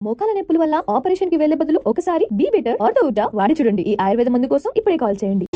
మోకాల నొప్పుల వల్ల ఆపరేషన్ కి వెళ్లే బదులు ఒకసారి బీ బెటర్ ఆర్థోవుడ్డా వాడి చూడండి. ఈ ఆయుర్వేద మందు కోసం ఇప్పుడే కాల్ చేయండి.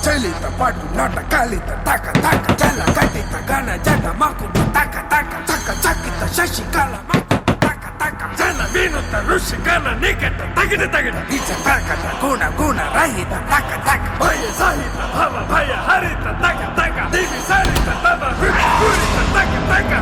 చలిత పాటు నాట కాలిత టక టక చల కటిత గణ జగ మాకు టక టక చక చకిత శశికళ మాకు టక టక చల వినుత ఋషి గణ నికట తగిన తగిన నిజ ప్రకట గుణ గుణ రహిత టక టక భయ సహిత భవ భయ హరిత టక టక దివి సరిత తవ హృరిత టక టక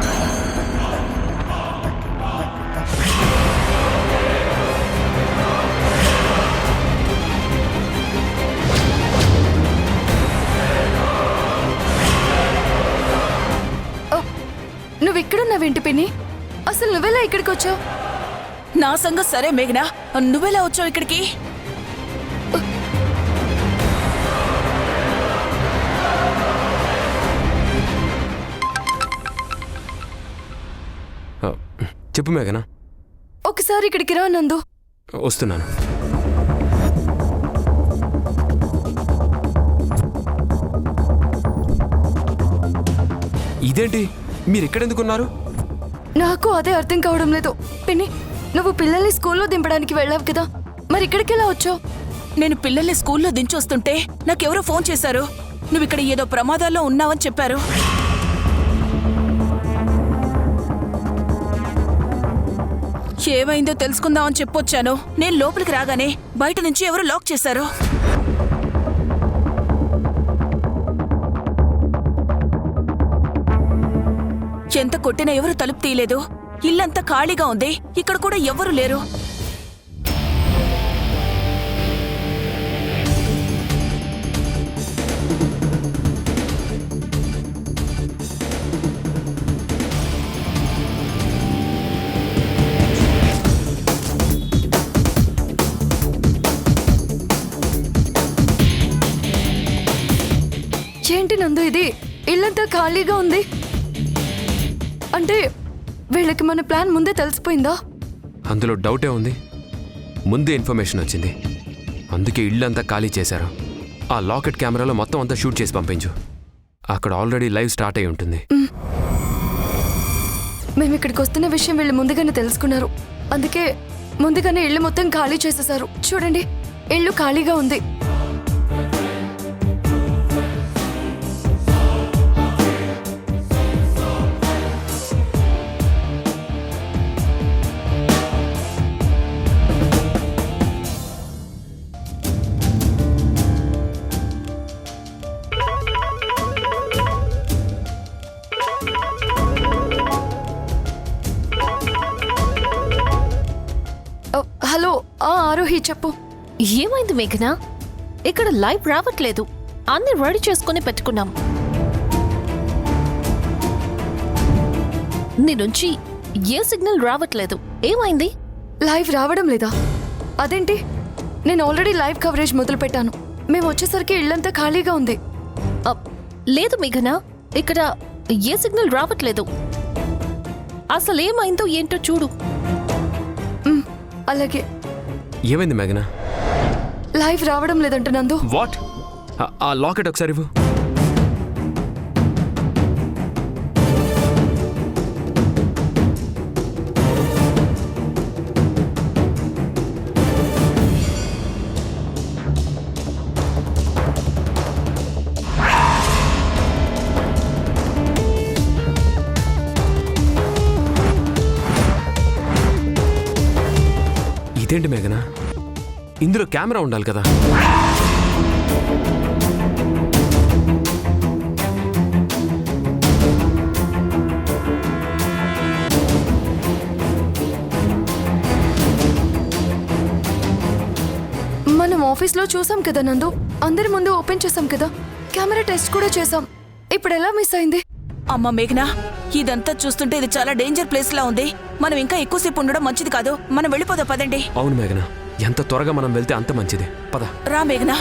నువ్వెక్కడున్నావేంటి పిన్ని? అసలు నువ్వెలా ఇక్కడికి వచ్చావు? నా సంగతి సరే మేఘనా, నువ్వెలా వచ్చావు ఇక్కడికి? చెప్పు మేఘనా. ఒకసారి ఇక్కడికి రా నందు. వస్తున్నాను. ఇదేంటి మీరెక్కడెందుకున్నారు? నాకు అదే అర్థం కావడం లేదు పిన్ని. నువ్వు పిల్లల్ని స్కూల్లో దింపడానికి వెళ్ళావు కదా, మరి ఇక్కడికి ఎలా వచ్చావు? నేను పిల్లల్ని స్కూల్లో దించొస్తుంటే నాకెవరో ఫోన్ చేశారు. నువ్విక్కడ ఏదో ప్రమాదాల్లో ఉన్నావని చెప్పారు. ఏమైందో తెలుసుకుందామని చెప్పొచ్చాను. నేను లోపలికి రాగానే బయట నుంచి ఎవరో లాక్ చేశారు. ఎంత కొట్టినా ఎవరు తలుపు తీయలేదు. ఇల్లంతా ఖాళీగా ఉంది. ఇక్కడ కూడా ఎవ్వరూ లేరు. ఏంటి నందు ఇది? ఇల్లంతా ఖాళీగా ఉంది అంటే వీళ్ళకి మన ప్లాన్ ముందే తెలిసిపోయిందా? అందులో డౌటే ఉంది. ముందే ఇన్ఫర్మేషన్ వచ్చింది, అందుకే ఇల్లంతా ఖాళీ చేశారు. ఆ లాకెట్ కెమెరాలో మొత్తం అంతా షూట్ చేసి పంపించు. అక్కడ ఆల్రెడీ లైవ్ స్టార్ట్ అయి ఉంటుంది. మేము ఇక్కడికి వస్తున్న విషయం వీళ్ళు ముందుగానే తెలుసుకున్నారు. అందుకే ముందుగానే ఇల్లు మొత్తం ఖాళీ చేసేసారు. చూడండి, ఇల్లు ఖాళీగా ఉంది. హలో, ఆరోహి చెప్పు. ఏమైంది మేఘనా? ఇక్కడ లైవ్ రావట్లేదు. అన్ని రెడీ చేసుకుని పెట్టుకున్నాం. నీ నుంచి ఏ సిగ్నల్ రావట్లేదు. ఏమైంది? లైవ్ రావడం లేదా? అదేంటి? నేను ఆల్రెడీ లైవ్ కవరేజ్ మొదలు పెట్టాను. మేము వచ్చేసరికి ఇల్లంతా ఖాళీగా ఉంది. లేదు మేఘనా, ఇక్కడ ఏ సిగ్నల్ రావట్లేదు. అసలు ఏమైందో ఏంటో చూడు. అలాగే. ఏమైంది మేఘనా? లైవ్ రావడం లేదంట నందు. వాట్? ఆ లాకెట్ ఒకసారి ఇవ్వు. ఇదేంటి మేఘనా, ఇందులో కెమెరా ఉండాలి కదా? మనం ఆఫీస్లో చూసాం కదా నందు, అందరి ముందు ఓపెన్ చేసాం కదా, కెమెరా టెస్ట్ కూడా చేసాం. ఇప్పుడు ఎలా మిస్ అయింది? అమ్మ మేఘనా, ఇదంతా చూస్తుంటే ఇది చాలా డేంజర్ ప్లేస్ లా ఉంది. మనం ఇంకా ఎక్కువసేపు ఉండడం మంచిది కాదు. మనం వెళ్ళిపోదాం పదండి. అవును మేఘనా, ఎంత త్వరగా మనం వెళ్తే అంత మంచిది. పద. రా మేఘనా.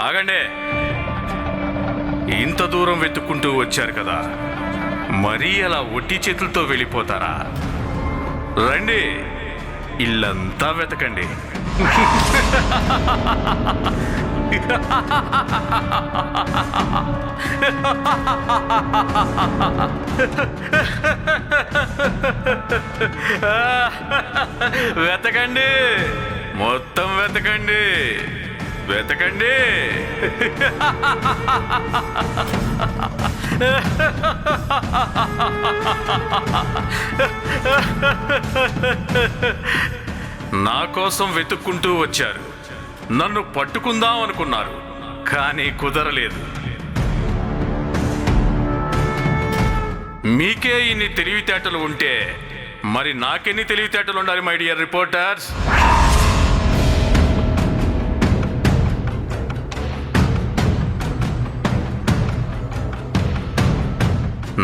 ఆగండి. ఇంత దూరం వెతుక్కుంటూ వచ్చారు కదా, మరీ అలా ఒట్టి చేతులతో వెళ్ళిపోతారా? రండి, ఇల్లంతా వెతకండి. వెతకండి, మొత్తం వెతకండి, వెతకండి. నా కోసం వెతుక్కుంటూ వచ్చారు, నన్ను పట్టుకుందాం అనుకున్నారు, కానీ కుదరలేదు. మీకే ఇన్ని తెలివితేటలు ఉంటే మరి నాకెన్ని తెలివితేటలు ఉండాలి మై డియర్ రిపోర్టర్స్?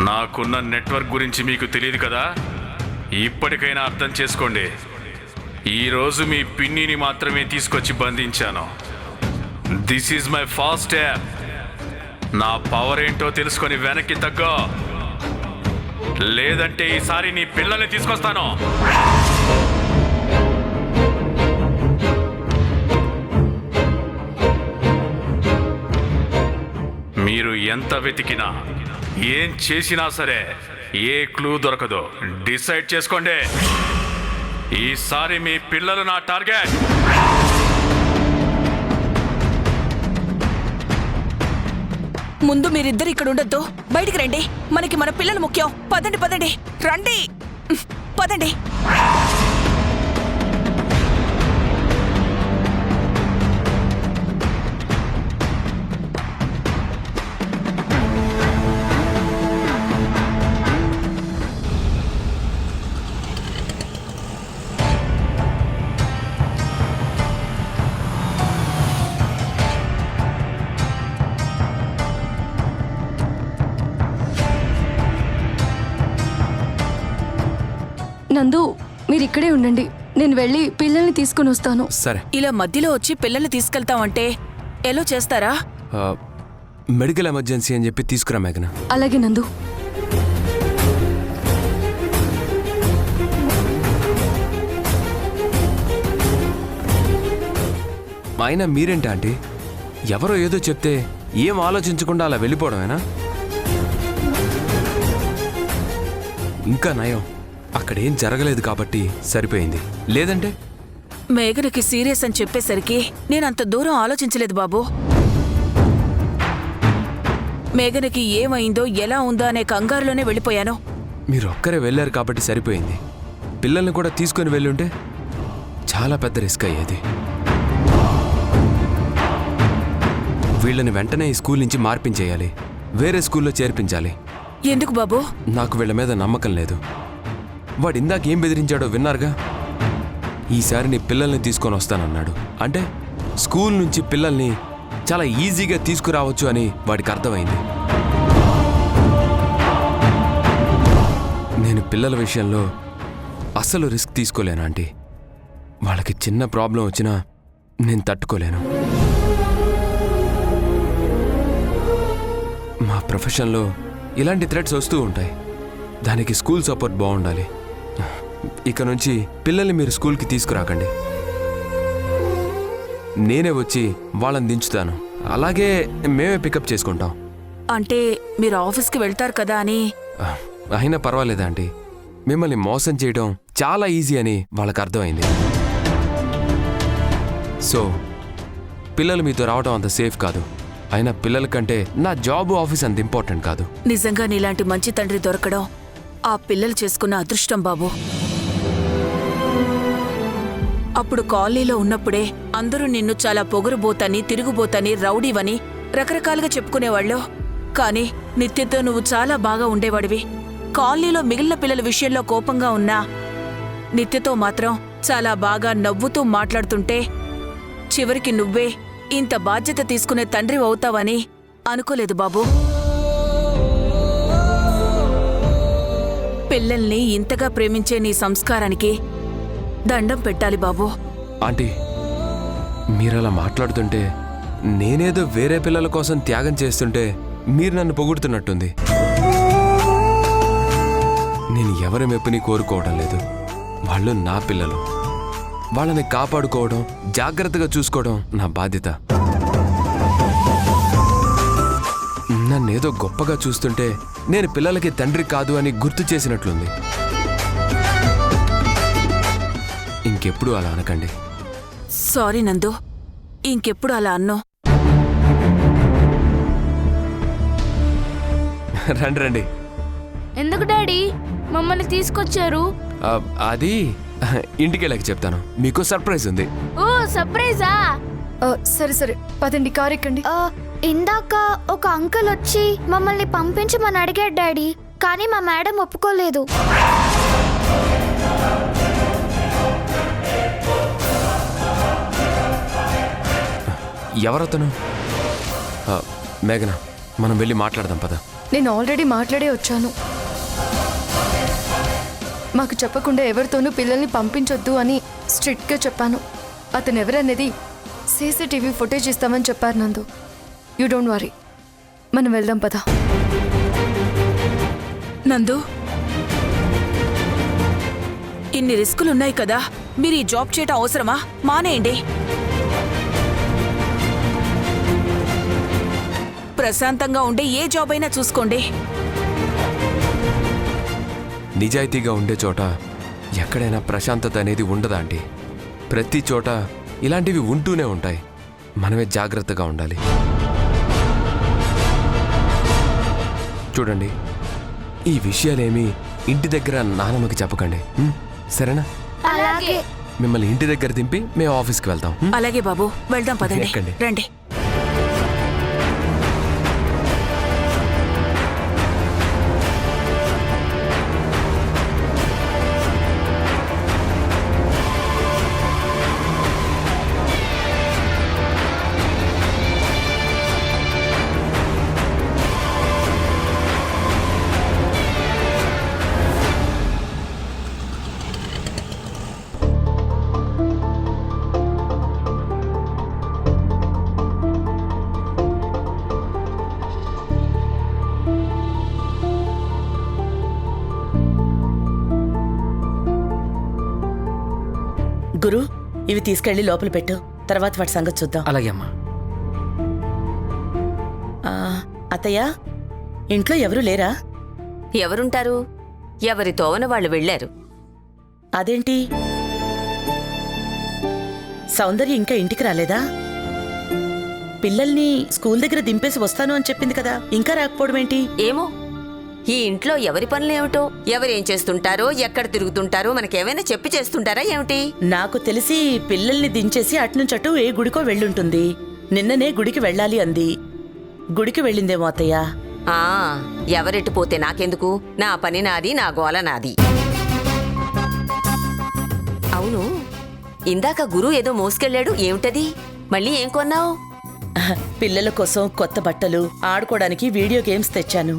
నాకున్న నెట్వర్క్ గురించి మీకు తెలియదు కదా, ఇప్పటికైనా అర్థం చేసుకోండి. ఈరోజు మీ పిన్నిని మాత్రమే తీసుకొచ్చి బంధించాను. This is my first step. నా పవర్ ఏంటో తెలుసుకొని వెనక్కి తగ్గో, లేదంటే ఈసారి నీ పిల్లల్ని తీసుకొస్తాను. మీరు ఎంత వెతికినా ఏం చేసినా సరే ఏ క్లూ దొరకదు. డిసైడ్ చేసుకోండి, ఈసారి మీ పిల్లలు నా టార్గెట్. ముందు మీరిద్దరు ఇక్కడ ఉండొద్దు, బయటికి రండి. మనకి మన పిల్లలు ముఖ్యం. పదండి పదండి, రండి, పదండి. నందు, మీరు ఇక్కడే ఉండండి, నేను వెళ్ళి పిల్లల్ని తీసుకుని వస్తాను. సరే. ఇలా మధ్యలో వచ్చి పిల్లల్ని తీసుకెళ్తామంటే ఎలా చేస్తారా? మెడికల్ ఎమర్జెన్సీ అని చెప్పి తీసుకురా మేఘన. అలాగే నందు. అయినా మీరేంటి ఆంటీ, ఎవరో ఏదో చెప్తే ఏం ఆలోచించకుండా అలా వెళ్ళిపోవడమేనా? ఇంకా నయం అక్కడేం జరగలేదు కాబట్టి సరిపోయింది, లేదంటే మేఘనకి సీరియస్ అని చెప్పేసరికి నేనంత దూరం ఆలోచించలేదు బాబు. మేఘనకి ఏమైందో ఎలా ఉందో అనే కంగారులోనే వెళ్ళిపోయాను. మీరు ఒక్కరే వెళ్ళారు కాబట్టి సరిపోయింది. పిల్లల్ని కూడా తీసుకొని వెళ్ళుంటే చాలా పెద్ద రిస్క్ అయ్యేది. వీళ్ళని వెంటనే ఈ స్కూల్ నుంచి మార్పించేయాలి, వేరే స్కూల్లో చేర్పించాలి. ఎందుకు బాబు? నాకు వీళ్ళ మీద నమ్మకం లేదు. వాడు ఇందాక ఏం బెదిరించాడో విన్నారుగా. ఈసారి నీ పిల్లల్ని తీసుకొని వస్తానన్నాడు అంటే స్కూల్ నుంచి పిల్లల్ని చాలా ఈజీగా తీసుకురావచ్చు అని వాడికి అర్థమైంది. నేను పిల్లల విషయంలో అస్సలు రిస్క్ తీసుకోలేను ఆంటీ. వాళ్ళకి చిన్న ప్రాబ్లం వచ్చినా నేను తట్టుకోలేను. మా ప్రొఫెషన్లో ఇలాంటి థ్రెట్స్ వస్తూ ఉంటాయి. దానికి స్కూల్ సపోర్ట్ బాగుండాలి. ఇక నుంచి పిల్లల్ని మీరు స్కూల్కి తీసుకురాకండి, నేనే వచ్చి వాళ్ళని దించుతాను. అలాగే మేమే పికప్ చేసుకుంటాం. అంటే మీరు ఆఫీస్కి వెళ్తారు కదా అని. అయినా పర్వాలేదా ఆంటీ, మిమ్మల్ని మోసం చేయడం చాలా ఈజీ అని వాళ్ళకి అర్థమైంది. సో పిల్లలు మీతో రావడం అంత సేఫ్ కాదు. అయినా పిల్లల కంటే నా జాబ్ ఆఫీస్ అంత ఇంపార్టెంట్ కాదు. నిజంగా నీలాంటి మంచి తండ్రి దొరకడం ఆ పిల్లలు చేసుకున్న అదృష్టం బాబు. అప్పుడు కాలనీలో ఉన్నప్పుడే అందరూ నిన్ను చాలా పొగరుబోతని, తిరుగుబోతని, రౌడీవని రకరకాలుగా చెప్పుకునేవాళ్ళు. కానీ నిత్యతో నువ్వు చాలా బాగా ఉండేవాడివి. కాలనీలో మిగిలిన పిల్లల విషయంలో కోపంగా ఉన్నా నిత్యతో మాత్రం చాలా బాగా నవ్వుతూ మాట్లాడుతుంటే చివరికి నువ్వే ఇంత బాధ్యత తీసుకునే తండ్రి అవుతావని అనుకోలేదు బాబు. పిల్లల్ని ఇంతగా ప్రేమించే నీ సంస్కారానికి దండం పెట్టాలి బాబు. ఆంటీ, మీరలా మాట్లాడుతుంటే నేనేదో వేరే పిల్లల కోసం త్యాగం చేస్తుంటే మీరు నన్ను పొగుడుతున్నట్టుంది. నేను ఎవరి మెప్పుని కోరుకోవడం లేదు. వాళ్ళు నా పిల్లలు. వాళ్ళని కాపాడుకోవడం, జాగ్రత్తగా చూసుకోవడం నా బాధ్యత. నన్నేదో గొప్పగా చూస్తుంటే నేను పిల్లలకి తండ్రి కాదు అని గుర్తు చేసినట్లుంది. ఇంకెప్పుడు అలా అనకండి. సారీ నందు, ఇంకెప్పుడు అలా అన్నో. రండి రండి. ఎందుకు డాడీ మమ్మల్ని తీసుకొచ్చారు? అది ఇంటికెళ్ళాక చెప్తాను. మీకు సర్ప్రైజ్ ఉంది. ఓ సర్ప్రైజా? సరే సరే పదండి, కారు ఎక్కండి. ఇందాక ఒక అంకుల్ వచ్చి మమ్మల్ని పంపించమని అడిగాడు డాడీ, కానీ మా మేడం ఒప్పుకోలేదు. ఎవరతను? మేఘన, మనం వెళ్ళి మాట్లాడదాం పద. నేను ఆల్రెడీ మాట్లాడే వచ్చాను. మాకు చెప్పకుండా ఎవరితోనూ పిల్లల్ని పంపించొద్దు అని స్ట్రిక్ట్గా చెప్పాను. అతను ఎవరనేది సీసీటీవీ ఫుటేజ్ ఇస్తామని చెప్పారు నందు. యూ డోంట్ వరీ, మనం వెళ్దాం పద. నందు, ఇన్ని రిస్కులున్నాయి కదా, మీరు ఈ జాబ్ చేయటం అవసరమా? మానేయండి. ప్రశాంతంగా ఉండే ఏ జాబ్ అయినా చూసుకోండి. నిజాయితీగా ఉండే చోట ఎక్కడైనా ప్రశాంతత అనేది ఉండదా అండి? ప్రతి చోట ఇలాంటివి ఉంటూనే ఉంటాయి. మనమే జాగ్రత్తగా ఉండాలి. చూడండి, ఈ విషయాలేమీ ఇంటి దగ్గర నానమ్మకి చెప్పకండి, సరేనా? అలాగే. మిమ్మల్ని ఇంటి దగ్గర దింపి మేము ఆఫీస్కి వెళ్తాం. అలాగే బాబు, వెళ్దాం పదండి. ఎక్కండి. రండి. గురు, ఇవి తీసుకెళ్లి లోపల పెట్టు, తర్వాత వాటి సంగతి చూద్దాం. అలాగే అమ్మా. అత్తయ్య, ఇంట్లో ఎవరూ లేరా? ఎవరుంటారు? ఎవరి తోవన వాళ్ళు వెళ్లారు. అదేంటి, సౌందర్య ఇంకా ఇంటికి రాలేదా? పిల్లల్ని స్కూల్ దగ్గర దింపేసి వస్తాను అని చెప్పింది కదా, ఇంకా రాకపోవడం ఏంటి? ఏమో, ఈ ఇంట్లో ఎవరి పనులేమిటో, ఎవరేం చేస్తుంటారో, ఎక్కడ తిరుగుతుంటారో మనకేమైనా చెప్పి చేస్తుంటారా ఏమిటి? నాకు తెలిసి పిల్లల్ని దించేసి అటునుంచటు ఏ గుడికో వెళ్ళుంటుంది. నిన్ననే గుడికి వెళ్ళాలి అంది. గుడికి వెళ్ళిందేమో అత్తయ్య. ఎవరెట్టు పోతే నాకెందుకు? నా పని నాది, నా గోల నాది. అవును, ఇందాక గురు ఏదో మోసుకెళ్ళాడు, ఏమిటది? మళ్ళీ ఏం కొన్నావు? పిల్లల కోసం కొత్త బట్టలు, ఆడుకోవడానికి వీడియో గేమ్స్ తెచ్చాను.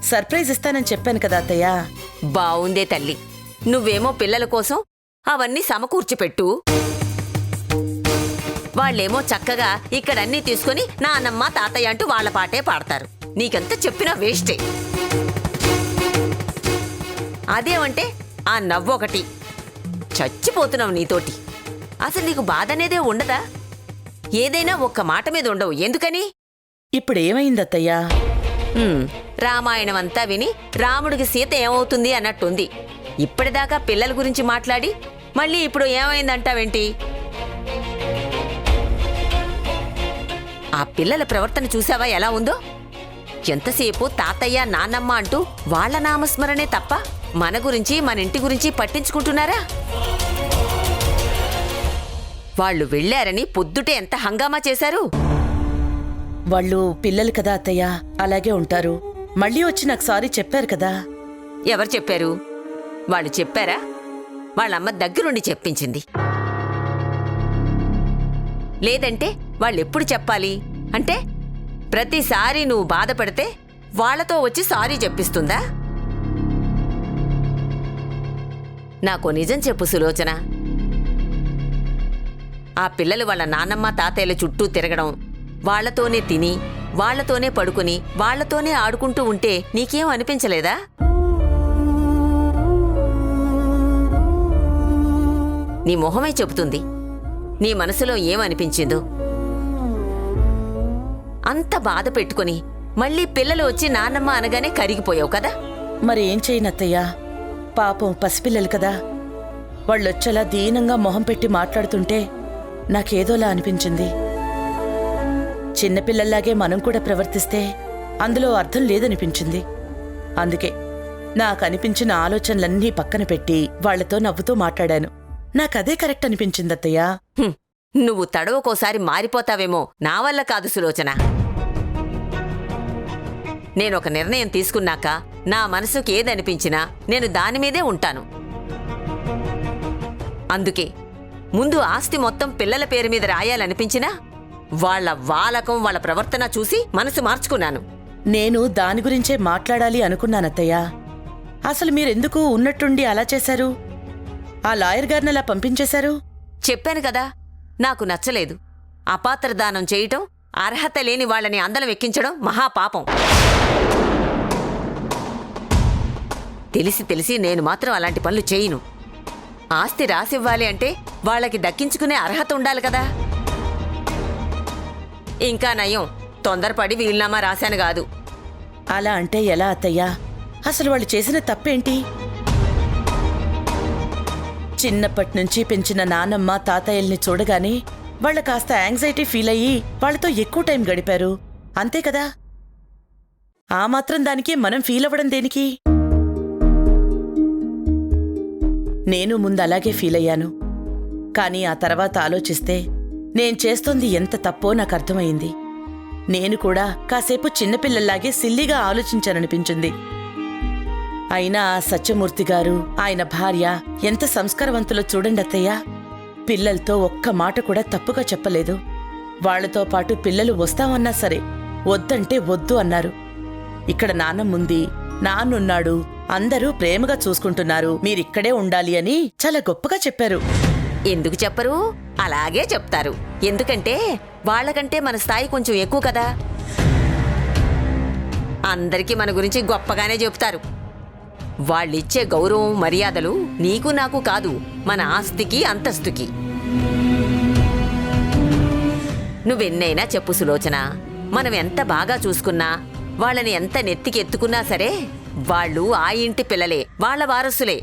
సర్ప్రైజ్ ఇస్తానని చెప్పాను కదా అత్తయ్య. బావుందే తల్లి, నువ్వేమో పిల్లల కోసం అవన్నీ సమకూర్చిపెట్టు, వాళ్ళేమో చక్కగా ఇక్కడన్నీ తీసుకుని నాన్నమ్మ తాతయ్య అంటూ వాళ్ళ పాటే పాడతారు. నీకెంత చెప్పినా వేస్టే. అదేమంటే ఆ నవ్వొకటి, చచ్చిపోతున్నావు నీతోటి. అసలు నీకు బాధ అనేదే ఉండదా? ఏదైనా ఒక్క మాట మీద ఉండవు, ఎందుకని? ఇప్పుడేమైందత్తయ్యా? రామాయణం అంతా విని రాముడికి సీత ఏమవుతుంది అన్నట్టుంది. ఇప్పటిదాకా పిల్లల గురించి మాట్లాడి మళ్ళీ ఇప్పుడు ఏమైందంటావేంటి? ఆ పిల్లల ప్రవర్తన చూసావా ఎలా ఉందో? ఎంతసేపు తాతయ్య నాన్నమ్మ అంటూ వాళ్ల నామస్మరణే తప్ప మన గురించి మన ఇంటి గురించి పట్టించుకుంటున్నారా? వాళ్ళు వెళ్లారని పొద్దుటే ఎంత హంగామా చేశారు. వాళ్ళు పిల్లలు కదా అత్తయ్య, అలాగే ఉంటారు. మళ్ళీ వచ్చి నాకు సారీ చెప్పారు కదా. ఎవరు చెప్పారు? వాళ్ళు చెప్పారా? వాళ్ళమ్మ దగ్గరుండి చెప్పించింది. లేదంటే వాళ్ళెప్పుడు చెప్పాలి? అంటే ప్రతిసారి నువ్వు బాధపడితే వాళ్లతో వచ్చి సారీ చెప్పిస్తుందా? నాకు నిజం చెప్పు సులోచన, ఆ పిల్లలు వాళ్ళ నాన్నమ్మ తాతయ్యల చుట్టూ తిరగడం, వాళ్లతోనే తిని, వాళ్లతోనే పడుకుని, వాళ్లతోనే ఆడుకుంటూ ఉంటే నీకేం అనిపించలేదా? నీ మొహమే చెబుతుంది నీ మనసులో ఏమనిపించిందో. అంత బాధ పెట్టుకుని మళ్ళీ పిల్లలు వచ్చి నాన్నమ్మ అనగానే కరిగిపోయావు కదా. మరి ఏం చేయనత్తయ్యా, పాపం పసిపిల్లలు కదా. వాళ్ళొచ్చేలా దీనంగా మొహం పెట్టి మాట్లాడుతుంటే నాకేదోలా అనిపించింది. చిన్నపిల్లల్లాగే మనం కూడా ప్రవర్తిస్తే అందులో అర్థం లేదనిపించింది. అందుకే నాకనిపించిన ఆలోచనలన్నీ పక్కన పెట్టి వాళ్లతో నవ్వుతూ మాట్లాడాను. నాకదే కరెక్ట్ అనిపించింది అత్తయ్యా. నువ్వు తడవకోసారి మారిపోతావేమో, నా వల్ల కాదు సులోచన. నేనొక నిర్ణయం తీసుకున్నాక నా మనసుకి ఏదనిపించినా నేను దానిమీదే ఉంటాను. అందుకే ముందు ఆస్తి మొత్తం పిల్లల పేరు మీద రాయాలనిపించినా వాళ్ళ వాలకం వాళ్ళ ప్రవర్తన చూసి మనసు మార్చుకున్నాను. నేను దాని గురించే మాట్లాడాలి అనుకున్నానత్తయ్యా. అసలు మీరెందుకు ఉన్నట్టుండి అలా చేశారు? ఆ లాయర్ గారిని అలా పంపించేశారు? చెప్పాను కదా, నాకు నచ్చలేదు. అపాత్రదానం చేయటం, అర్హత లేని వాళ్ళని అందలం ఎక్కించడం మహాపాపం. తెలిసి తెలిసి నేను మాత్రం అలాంటి పనులు చేయను. ఆస్తి రాసివ్వాలి అంటే వాళ్ళకి దక్కించుకునే అర్హత ఉండాలి కదా. ఇంకా నయం, తొందరపడి వీలునామా రాశాను కాదు. అలా అంటే ఎలా అత్తయ్యా? అసలు వాళ్ళు చేసిన తప్పేంటి? చిన్నప్పటినుంచి పెంచిన నానమ్మ తాతయ్యల్ని చూడగానే వాళ్ళ కాస్త యాంగ్జైటీ ఫీల్ అయ్యి వాళ్ళతో ఎక్కువ టైం గడిపారు, అంతే కదా. ఆ మాత్రం దానికి మనం ఫీల్ అవ్వడం దేనికి? నేను ముందు అలాగే ఫీల్ అయ్యాను. కానీ ఆ తర్వాత ఆలోచిస్తే నేను చేస్తోంది ఎంత తప్పో నాకు అర్థమైంది. నేను కూడా కాసేపు చిన్నపిల్లల్లాగే సిల్లిగా ఆలోచించాననిపించింది. అయినా సత్యమూర్తి గారు, ఆయన భార్య ఎంత సంస్కారవంతులో చూడండి అత్తయ్య. పిల్లలతో ఒక్క మాట కూడా తప్పుగా చెప్పలేదు. వాళ్లతో పాటు పిల్లలు వస్తామన్నా సరే వద్దంటే వద్దు అన్నారు. ఇక్కడ నాన్నమ్ముంది, నాన్నున్నాడు, అందరూ ప్రేమగా చూసుకుంటున్నారు, మీరిక్కడే ఉండాలి అని చాలా గొప్పగా చెప్పారు. ఎందుకు చెప్పరు? అలాగే చెప్తారు. ఎందుకంటే వాళ్ళకంటే మన స్థాయి కొంచెం ఎక్కువ కదా. అందరికీ మన గురించి గొప్పగానే చెప్తారు. వాళ్ళిచ్చే గౌరవం, మర్యాదలు నీకు నాకు కాదు, మన ఆస్తికి అంతస్తుకి. నువ్వెన్నైనా చెప్పు సులోచన, మనం ఎంత బాగా చూసుకున్నా, వాళ్ళని ఎంత నెత్తికి ఎత్తుకున్నా సరే వాళ్ళు ఆ ఇంటి పిల్లలే, వాళ్ళ వారసులే.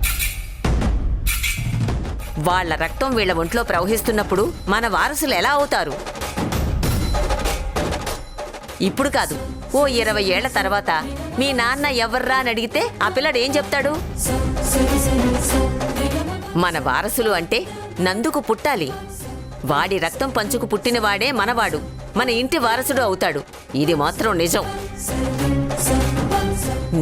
వాళ్ళ రక్తం వీళ్ళ ఒంట్లో ప్రవహిస్తున్నప్పుడు మన వారసులు ఎలా అవుతారు? ఇప్పుడు కాదు, ఓ 20 ఏళ్ల తర్వాత మీ నాన్న ఎవర్రా అని అడిగితే ఆ పిల్లడు ఏం చెప్తాడు? మన వారసులు అంటే నందుకు పుట్టాలి, వాడి రక్తం పంచుకు పుట్టినవాడే మనవాడు, మన ఇంటి వారసుడు అవుతాడు. ఇది మాత్రం నిజం.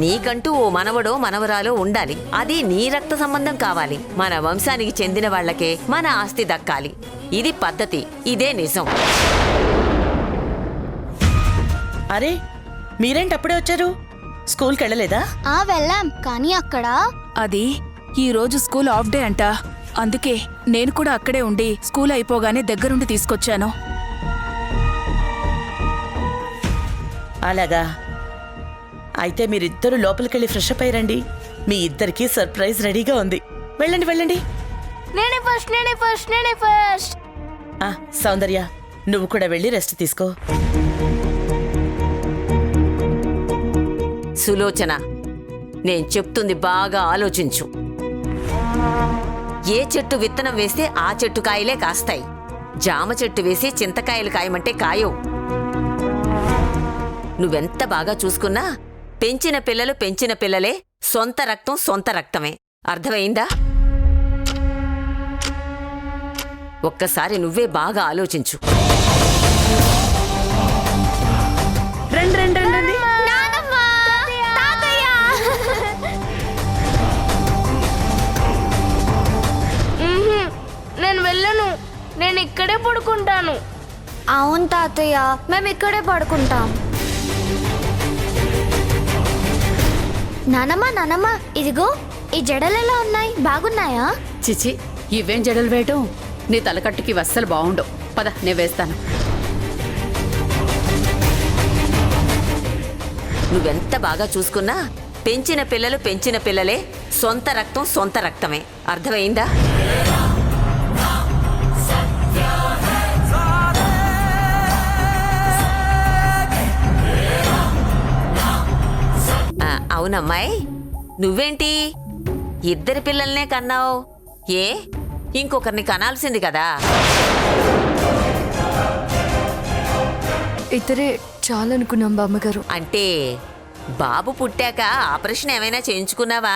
నీకంటూ ఓ మనవడో మనవరాలో ఉండాలి. అది నీ రక్త సంబంధం కావాలి. మన వంశానికి చెందిన వాళ్లకే మన ఆస్తి దక్కాలి. ఇది పద్ధతి, ఇదే నిజం. అరే, మీరేంటి అప్పుడే వచ్చారు? స్కూల్కి వెళ్ళలేదా? వెళ్ళాం, కానీ అక్కడ అది ఈ రోజు స్కూల్ ఆఫ్ డే అంట. అందుకే నేను కూడా అక్కడే ఉండి స్కూల్ అయిపోగానే దగ్గరుండి తీసుకొచ్చాను. అలాగా, అయితే మీరిద్దరూ లోపలికెళ్ళి ఫ్రెష్ అప్ అయ్యండి. మీ ఇద్దరికి సర్ప్రైజ్ రెడీగా ఉంది. వెళ్ళండి వెళ్ళండి. నేనే ఫస్ట్. సౌందర్య, నువ్వు కూడా వెళ్ళి రెస్ట్ తీసుకో. సులోచన, నేను చెప్తుంది బాగా ఆలోచించు. ఏ చెట్టు విత్తనం వేస్తే ఆ చెట్టు కాయలే కాస్తాయి. జామ చెట్టు వేసి చింతకాయలు కాయమంటే కాయవు. నువ్వెంత బాగా చూసుకున్నా పెంచిన పిల్లలు పెంచిన పిల్లలే, సొంత రక్తం సొంత రక్తమే. అర్థమైందా? ఒక్కసారి నువ్వే బాగా ఆలోచించు. రండి రండి రండి. నేను వెళ్ళను, నేను ఇక్కడే పడుకుంటాను. అవును తాతయ్య, మేము ఇక్కడే పడుకుంటాం. నానమ్మ, ఇదిగో ఈ జడలు ఎలా ఉన్నాయి? బాగున్నాయా? చిచి, ఇవేం జడలు వేయటం? నీ తలకట్టుకి అస్సలు బాగుండవు. పద, నేను వేస్తాను. నువ్వెంత బాగా చూసుకున్నా పెంచిన పిల్లలు పెంచిన పిల్లలే, సొంత రక్తం సొంత రక్తమే. అర్థమైందా? అవునమ్మాయి, నువ్వేంటి ఇద్దరి పిల్లల్నే కన్నావు? ఏ ఇంకొకరిని కనాల్సింది కదా? ఇద్దరే చాలనుకున్నాం బామ్మగారు. అంటే బాబు పుట్టాక ఆపరేషన్ ఏమైనా చేయించుకున్నావా?